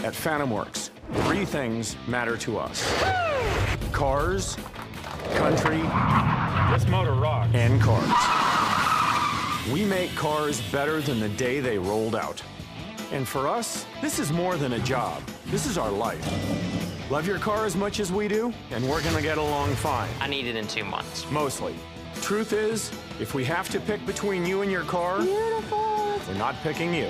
At Fantom Works, 3 things matter to us. Cars, country, This motor rocks. and cards. We make cars better than the day they rolled out. And for us, this is more than a job. This is our life. Love your car as much as we do, and we're gonna get along fine. I need it in 2 months. Mostly. Truth is, if we have to pick between you and your car, Beautiful. we're not picking you.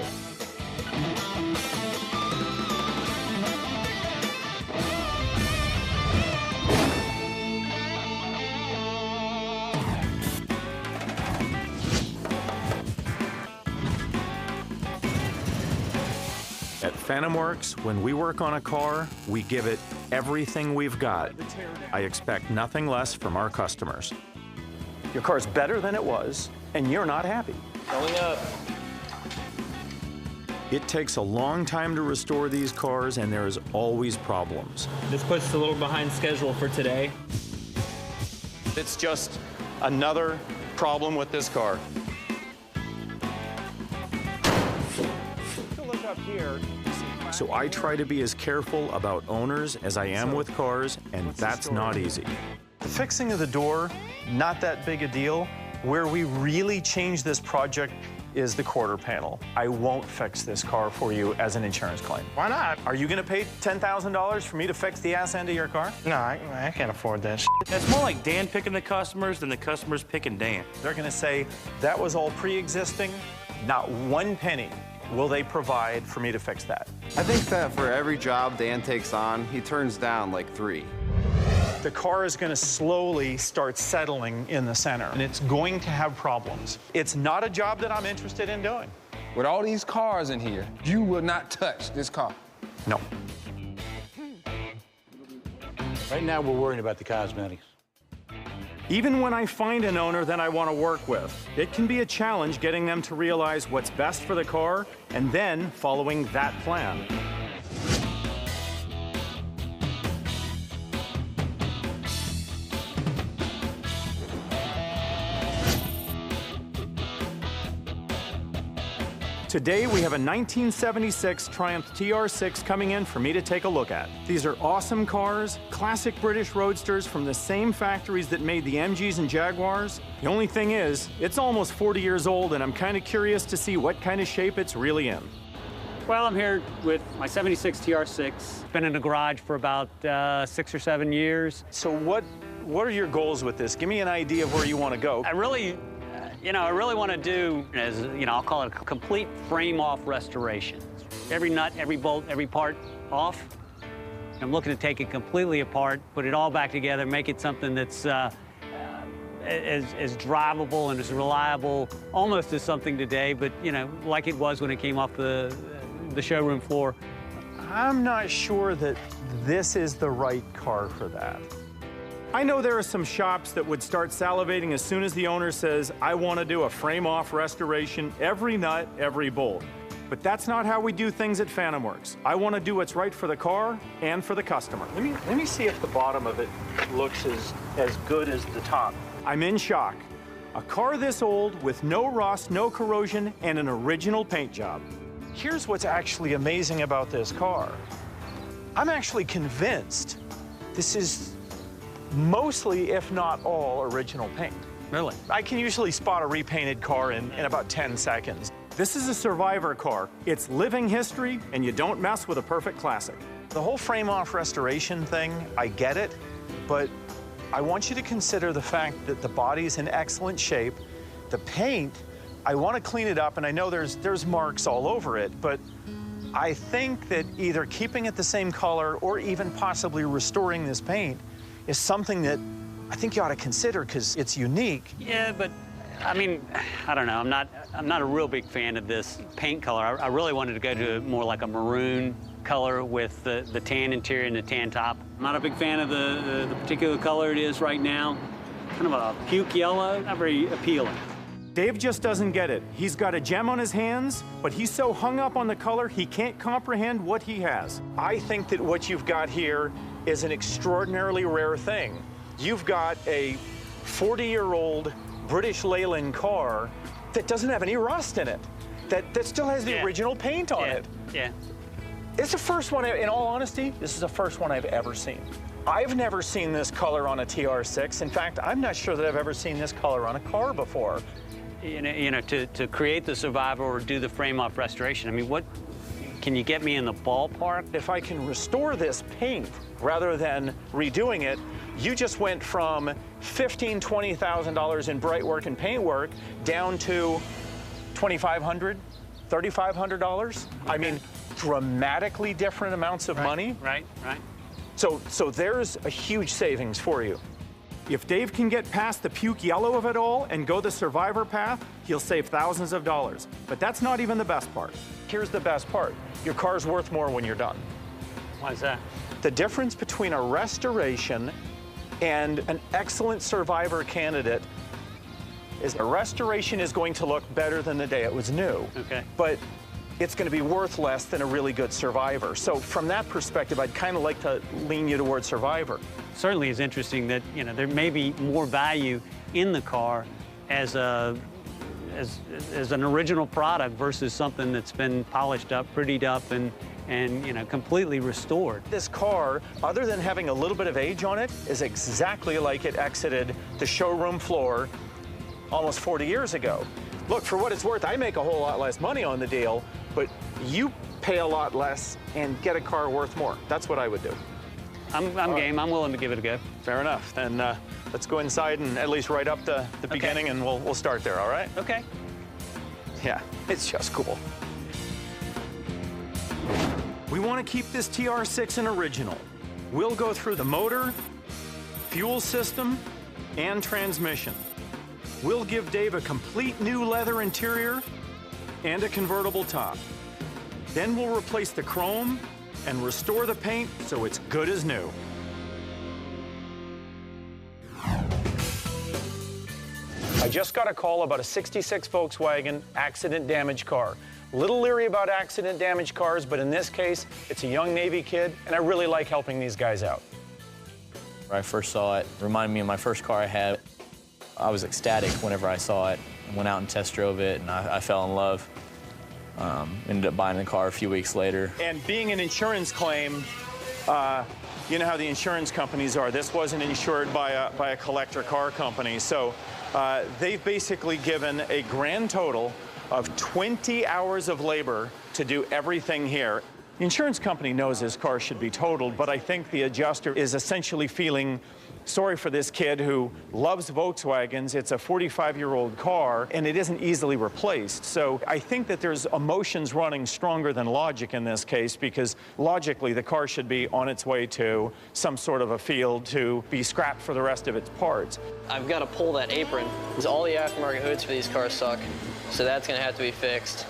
At Fantom Works, when we work on a car, we give it everything we've got. I expect nothing less from our customers. Your car's better than it was, and you're not happy. Going up. It takes a long time to restore these cars, and there's always problems. This puts us a little behind schedule for today. It's just another problem with this car. Look up here. So I try to be as careful about owners as I am with cars, and that's not easy. The fixing of the door, not that big a deal. Where we really change this project is the quarter panel. I won't fix this car for you as an insurance claim. Why not? Are you gonna pay $10,000 for me to fix the ass end of your car? No, I can't afford that. It's more like Dan picking the customers than the customers picking Dan. They're gonna say, that was all pre-existing, not one penny will they provide for me to fix that. I think that for every job Dan takes on, he turns down like 3. The car is gonna slowly start settling in the center, and it's going to have problems. It's not a job that I'm interested in doing. With all these cars in here, you will not touch this car. No. Right now, we're worrying about the cosmetics. Even when I find an owner that I want to work with, it can be a challenge getting them to realize what's best for the car and then following that plan. Today, we have a 1976 Triumph TR6 coming in for me to take a look at. These are awesome cars, classic British roadsters from the same factories that made the MGs and Jaguars. The only thing is, it's almost 40 years old, and I'm kind of curious to see what kind of shape it's really in. Well, I'm here with my 76 TR6. Been in the garage for about 6 or 7 years. So what are your goals with this? Give me an idea of where you want to go. I really want to do, I'll call it a complete frame-off restoration. Every nut, every bolt, every part off. I'm looking to take it completely apart, put it all back together, make it something that's as drivable and as reliable almost as something today, but, like it was when it came off the showroom floor. I'm not sure that this is the right car for that. I know there are some shops that would start salivating as soon as the owner says, I want to do a frame-off restoration, every nut, every bolt. But that's not how we do things at Fantom Works. I want to do what's right for the car and for the customer. Let me see if the bottom of it looks as good as the top. I'm in shock. A car this old with no rust, no corrosion, and an original paint job. Here's what's actually amazing about this car. I'm actually convinced this is mostly, if not all, original paint. Really? I can usually spot a repainted car in about 10 seconds. This is a survivor car. It's living history, and you don't mess with a perfect classic. The whole frame-off restoration thing, I get it, but I want you to consider the fact that the body's in excellent shape. The paint, I want to clean it up, and I know there's marks all over it, but I think that either keeping it the same color or even possibly restoring this paint is something that I think you ought to consider because it's unique. Yeah, but I don't know. I'm not a real big fan of this paint color. I really wanted to go to more like a maroon color with the tan interior and the tan top. I'm not a big fan of the particular color it is right now. Kind of a puke yellow, not very appealing. Dave just doesn't get it. He's got a gem on his hands, but he's so hung up on the color, he can't comprehend what he has. I think that what you've got here is an extraordinarily rare thing. You've got a 40-year-old British Leyland car that doesn't have any rust in it, that still has the original paint on it. Yeah. It's the first one, in all honesty, this is the first one I've ever seen. I've never seen this color on a TR6. In fact, I'm not sure that I've ever seen this color on a car before. You know, to create the Survivor or do the frame-off restoration, I mean, what, can you get me in the ballpark? If I can restore this paint rather than redoing it, you just went from $15,000, $20,000 in bright work and paint work down to $2,500, $3,500. I mean, dramatically different amounts of money. Right. So there's a huge savings for you. If Dave can get past the puke yellow of it all and go the Survivor path, he'll save thousands of dollars. But that's not even the best part. Here's the best part. Your car's worth more when you're done. Why is that? The difference between a restoration and an excellent Survivor candidate is a restoration is going to look better than the day it was new. Okay. But it's going to be worth less than a really good Survivor. So from that perspective, I'd kind of like to lean you towards Survivor. Certainly is interesting that, you know, there may be more value in the car as an original product versus something that's been polished up, prettied up, and you know, completely restored. This car, other than having a little bit of age on it, is exactly like it exited the showroom floor almost 40 years ago. Look, for what it's worth, I make a whole lot less money on the deal, but you pay a lot less and get a car worth more. That's what I would do. I'm game. I'm willing to give it a go. Fair enough. Then let's go inside and at least write up the beginning, and we'll start there, all right? Okay. Yeah, it's just cool. We want to keep this TR6 an original. We'll go through the motor, fuel system, and transmission. We'll give Dave a complete new leather interior and a convertible top. Then we'll replace the chrome and restore the paint so it's good as new. I just got a call about a '66 Volkswagen accident damaged car. A little leery about accident damaged cars, but in this case, it's a young Navy kid, and I really like helping these guys out. When I first saw it, it reminded me of my first car I had. I was ecstatic whenever I saw it. I went out and test drove it, and I fell in love. Ended up buying the car a few weeks later. And being an insurance claim, you know how the insurance companies are. This wasn't insured by a collector car company. So they've basically given a grand total of 20 hours of labor to do everything here. The insurance company knows his car should be totaled, but I think the adjuster is essentially feeling sorry for this kid who loves Volkswagens. It's a 45-year-old car, and it isn't easily replaced. So I think that there's emotions running stronger than logic in this case, because logically the car should be on its way to some sort of a field to be scrapped for the rest of its parts. I've got to pull that apron, because all the aftermarket hoods for these cars suck, so that's going to have to be fixed.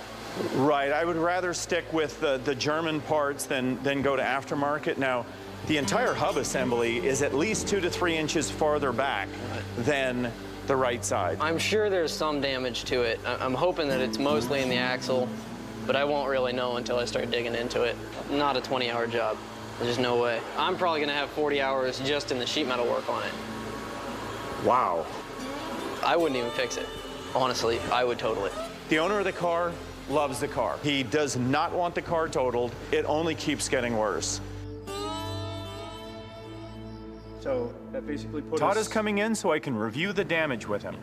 Right, I would rather stick with the German parts than go to aftermarket. Now, the entire hub assembly is at least 2 to 3 inches farther back than the right side. I'm sure there's some damage to it. I'm hoping that it's mostly in the axle, but I won't really know until I start digging into it. Not a 20-hour job. There's no way. I'm probably going to have 40 hours just in the sheet metal work on it. Wow. I wouldn't even fix it. Honestly, I would total it. The owner of the car loves the car. He does not want the car totaled. It only keeps getting worse. So that basically put Todd is coming in so I can review the damage with him.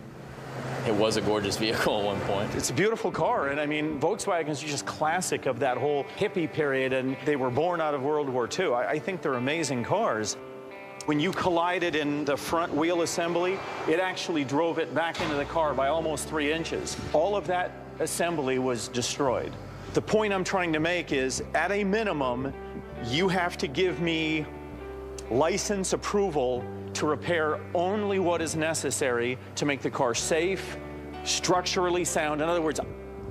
It was a gorgeous vehicle at one point. It's a beautiful car, and I mean, Volkswagens are just classic of that whole hippie period, and they were born out of World War II. I think they're amazing cars. When you collided in the front wheel assembly, it actually drove it back into the car by almost 3 inches. All of that assembly was destroyed. The point I'm trying to make is, at a minimum, you have to give me license approval to repair only what is necessary to make the car safe, structurally sound. In other words,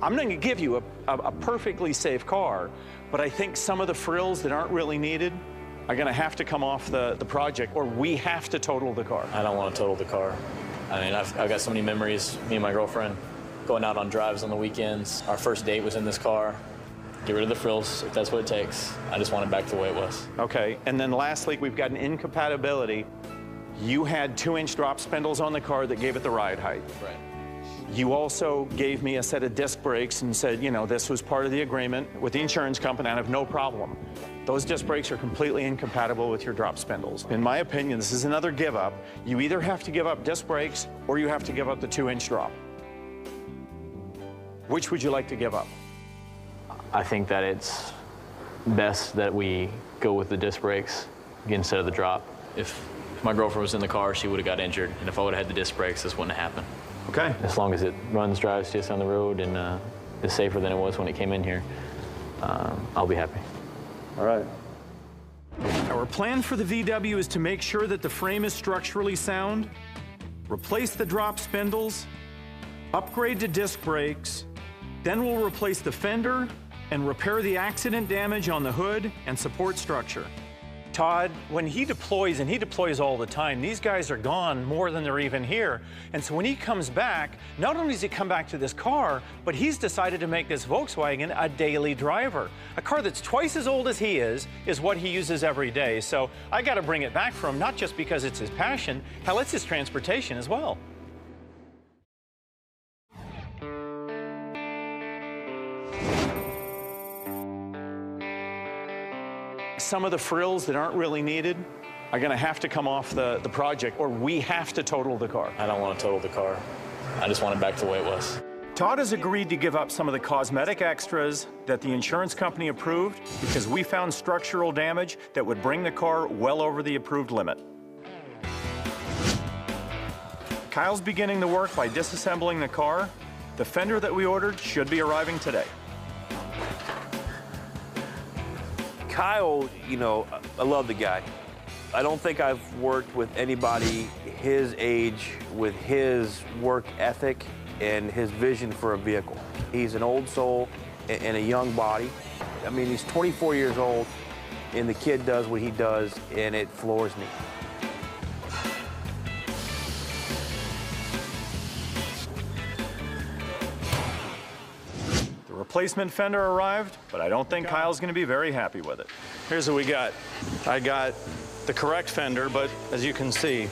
I'm not going to give you a perfectly safe car, but I think some of the frills that aren't really needed are going to have to come off the project, or we have to total the car. I don't want to total the car. I mean, I've got so many memories, me and my girlfriend, going out on drives on the weekends. Our first date was in this car. Get rid of the frills if that's what it takes. I just want it back to the way it was. Okay, and then lastly, we've got an incompatibility. You had 2-inch drop spindles on the car that gave it the ride height. Right. You also gave me a set of disc brakes and said, you know, this was part of the agreement with the insurance company, and I have no problem. Those disc brakes are completely incompatible with your drop spindles. In my opinion, this is another give up. You either have to give up disc brakes or you have to give up the 2-inch drop. Which would you like to give up? I think that it's best that we go with the disc brakes instead of the drop. If my girlfriend was in the car, she would have got injured, and if I would have had the disc brakes, this wouldn't have happened. Okay. As long as it runs, drives just on the road, and is safer than it was when it came in here, I'll be happy. All right. Our plan for the VW is to make sure that the frame is structurally sound, replace the drop spindles, upgrade to disc brakes, then we'll replace the fender and repair the accident damage on the hood and support structure. Todd, when he deploys, and he deploys all the time, these guys are gone more than they're even here. And so when he comes back, not only does he come back to this car, but he's decided to make this Volkswagen a daily driver. A car that's twice as old as he is what he uses every day. So I got to bring it back for him, not just because it's his passion, hell, it's his transportation as well. Some of the frills that aren't really needed are going to have to come off the project, or we have to total the car. I don't want to total the car. I just want it back to the way it was. Todd has agreed to give up some of the cosmetic extras that the insurance company approved because we found structural damage that would bring the car well over the approved limit. Kyle's beginning the work by disassembling the car. The fender that we ordered should be arriving today. Kyle, you know, I love the guy. I don't think I've worked with anybody his age with his work ethic and his vision for a vehicle. He's an old soul and a young body. I mean, he's 24 years old, and the kid does what he does, and it floors me. Replacement fender arrived, but I don't think Kyle's going to be very happy with it. Here's what we got. I got the correct fender, but as you can see,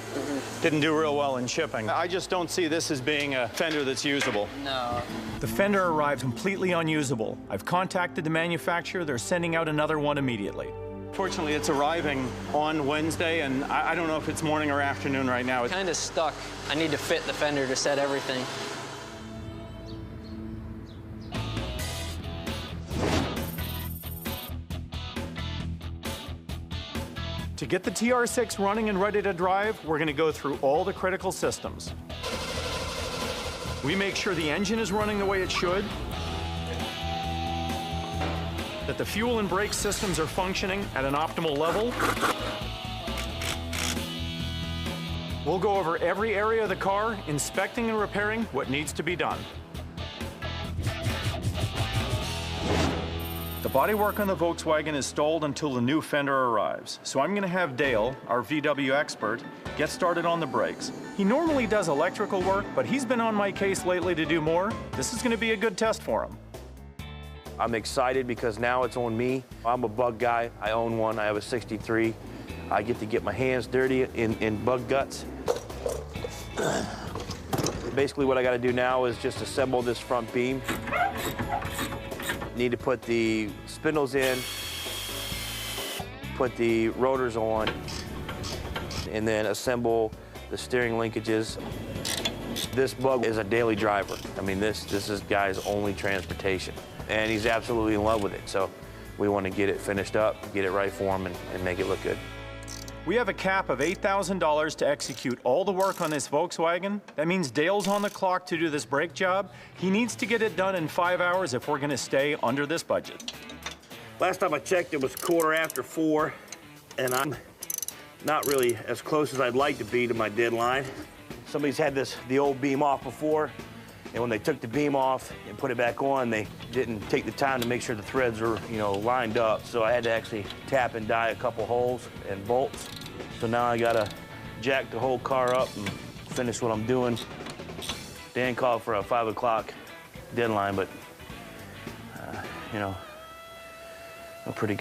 didn't do real well in shipping. I just don't see this as being a fender that's usable. No. The fender arrived completely unusable. I've contacted the manufacturer. They're sending out another one immediately. Fortunately, it's arriving on Wednesday, and I don't know if it's morning or afternoon right now. It's kind of stuck. I need to fit the fender to set everything. To get the TR6 running and ready to drive, we're going to go through all the critical systems. We make sure the engine is running the way it should, that the fuel and brake systems are functioning at an optimal level. We'll go over every area of the car, inspecting and repairing what needs to be done. The bodywork on the Volkswagen is stalled until the new fender arrives. So I'm going to have Dale, our VW expert, get started on the brakes. He normally does electrical work, but he's been on my case lately to do more. This is going to be a good test for him. I'm excited because now it's on me. I'm a bug guy. I own one. I have a 63. I get to get my hands dirty in bug guts. Basically what I got to do now is just assemble this front beam. Need to put the spindles in, put the rotors on, and then assemble the steering linkages. This bug is a daily driver. I mean, this is guy's only transportation, and he's absolutely in love with it. So we want to get it finished up, get it right for him, and make it look good. We have a cap of $8,000 to execute all the work on this Volkswagen. That means Dale's on the clock to do this brake job. He needs to get it done in 5 hours if we're going to stay under this budget. Last time I checked, it was 4:15, and I'm not really as close as I'd like to be to my deadline. Somebody's had the old beam off before, and when they took the beam off and put it back on, they didn't take the time to make sure the threads were, lined up. So I had to actually tap and die a couple holes and bolts. So now I gotta jack the whole car up and finish what I'm doing. Dan called for a 5 o'clock deadline, but, I'm pretty good.